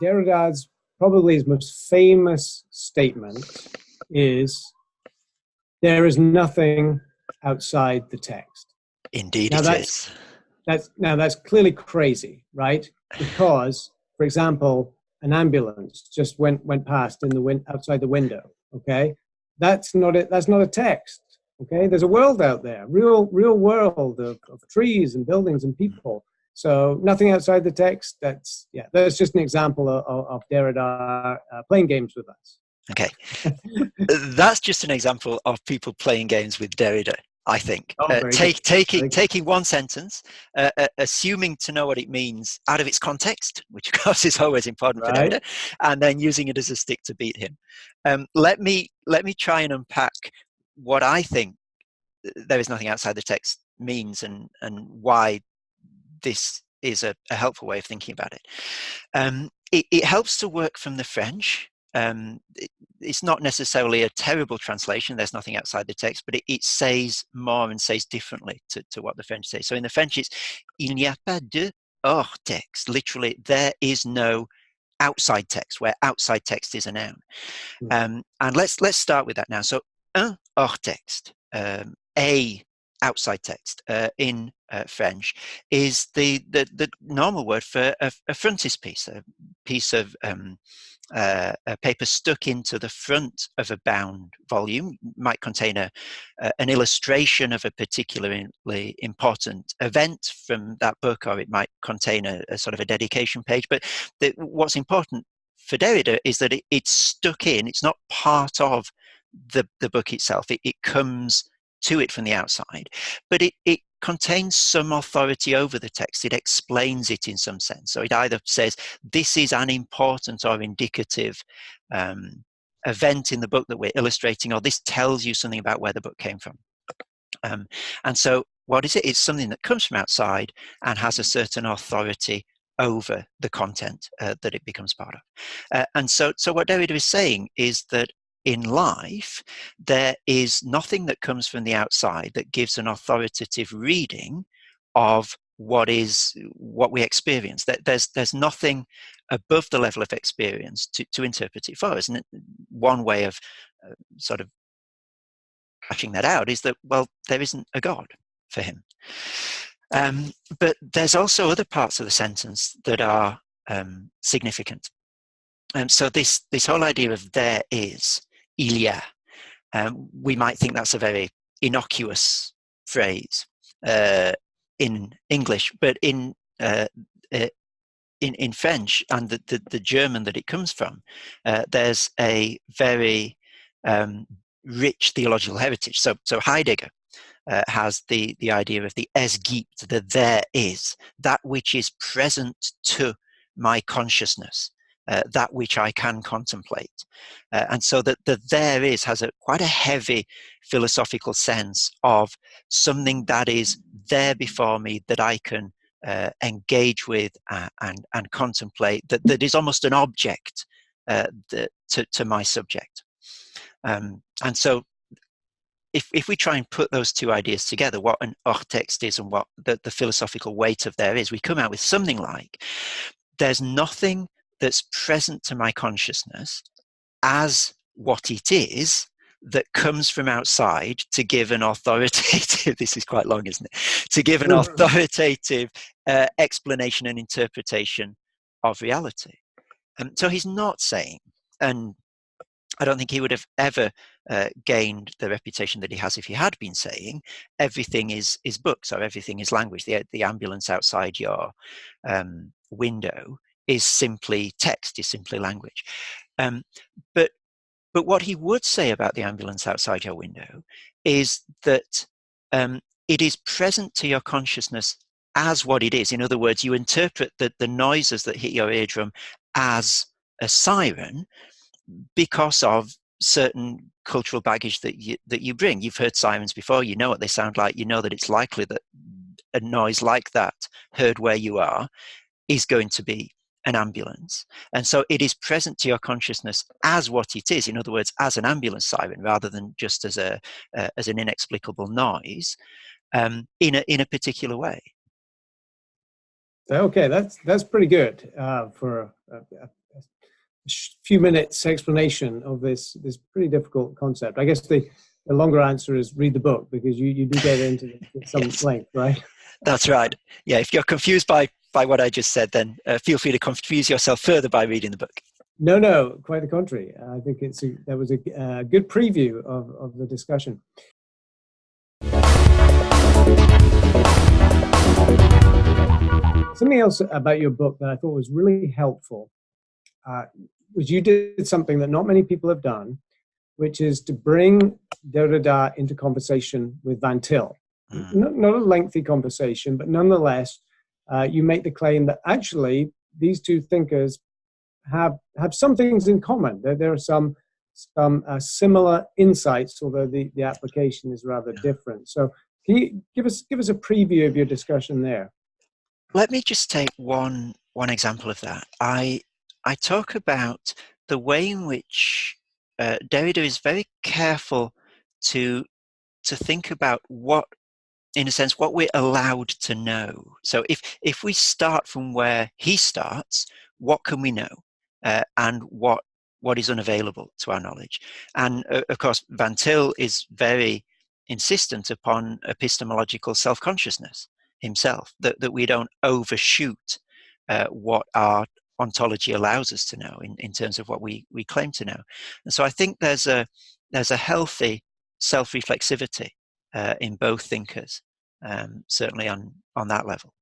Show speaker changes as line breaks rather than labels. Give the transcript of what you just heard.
Derrida's probably his most famous statement is, there is nothing outside the text.
Indeed
Now
it is.
That's clearly crazy, right? Because, for example, an ambulance just went past in the outside the window. Okay, that's not it. That's not a text. Okay, there's a world out there, real world of trees and buildings and people. So nothing outside the text. That's just an example of Derrida playing games with us.
Okay, that's just an example of people playing games with Derrida, I think. Taking one sentence, assuming to know what it means out of its context, which of course is always important for Derrida, and then using it as a stick to beat him. Let me try and unpack what I think there is nothing outside the text means, and why this is a helpful way of thinking about it. It helps to work from the French. It's not necessarily a terrible translation, there's nothing outside the text, but it says more and says differently to what the French say. So in the French it's il n'y a pas de hors texte, literally there is no outside text, where outside text is a noun. And let's start with that now. So un hors texte, a outside text in French is the normal word for a frontispiece, a piece of a paper stuck into the front of a bound volume. Might contain an illustration of a particularly important event from that book, or it might contain a sort of a dedication page. But what's important for Derrida is that it's stuck in, it's not part of the book itself. It comes to it from the outside, but it contains some authority over the text. It explains it in some sense. So it either says this is an important or indicative event in the book that we're illustrating, or this tells you something about where the book came from. And so what is it? It's something that comes from outside and has a certain authority over the content that it becomes part of. And so what Derrida is saying is that in life, there is nothing that comes from the outside that gives an authoritative reading of what we experience. There's nothing above the level of experience to interpret it for us. And one way of sort of hashing that out is that, well, there isn't a God for him. But there's also other parts of the sentence that are significant. So this whole idea of there is, il y a, we might think that's a very innocuous phrase in English, but in French and the German that it comes from, there's a very rich theological heritage. So Heidegger has the idea of the es gibt, the there is, that which is present to my consciousness, that which I can contemplate. And so that the there is has quite a heavy philosophical sense of something that is there before me that I can engage with and contemplate, that is almost an object to my subject. And so if we try and put those two ideas together, what an hors text is and what the philosophical weight of there is, we come out with something like, there's nothing that's present to my consciousness as what it is that comes from outside to give an authoritative, this is quite long, isn't it? To give an authoritative explanation and interpretation of reality. So he's not saying, and I don't think he would have ever gained the reputation that he has if he had been saying, everything is books or everything is language. The ambulance outside your window is simply text, is simply language. But what he would say about the ambulance outside your window is that it is present to your consciousness as what it is. In other words, you interpret the noises that hit your eardrum as a siren because of certain cultural baggage that you bring. You've heard sirens before, you know what they sound like, you know that it's likely that a noise like that heard where you are is going to be an ambulance. And so it is present to your consciousness as what it is, in other words, as an ambulance siren, rather than just as an inexplicable noise, in a particular way.
Okay, that's pretty good for few minutes explanation of this pretty difficult concept. I guess the longer answer is read the book, because you do get into some
Yes.
length, right?
That's right. Yeah, if you're confused by what I just said, then feel free to confuse yourself further by reading the book.
No, quite the contrary. I think that was a good preview of the discussion. Something else about your book that I thought was really helpful was you did something that not many people have done, which is to bring Derrida into conversation with Van Til. Not a lengthy conversation, but nonetheless, you make the claim that actually these two thinkers have some things in common. There are some similar insights, although the application is rather different. So can you give us a preview of your discussion there?
Let me just take one example of that. I talk about the way in which Derrida is very careful to think about what, in a sense, what we're allowed to know. So if we start from where he starts, what can we know, and what is unavailable to our knowledge? And of course, Van Til is very insistent upon epistemological self-consciousness himself, that we don't overshoot what our ontology allows us to know in terms of what we claim to know. And so I think there's a healthy self-reflexivity in both thinkers, certainly on that level.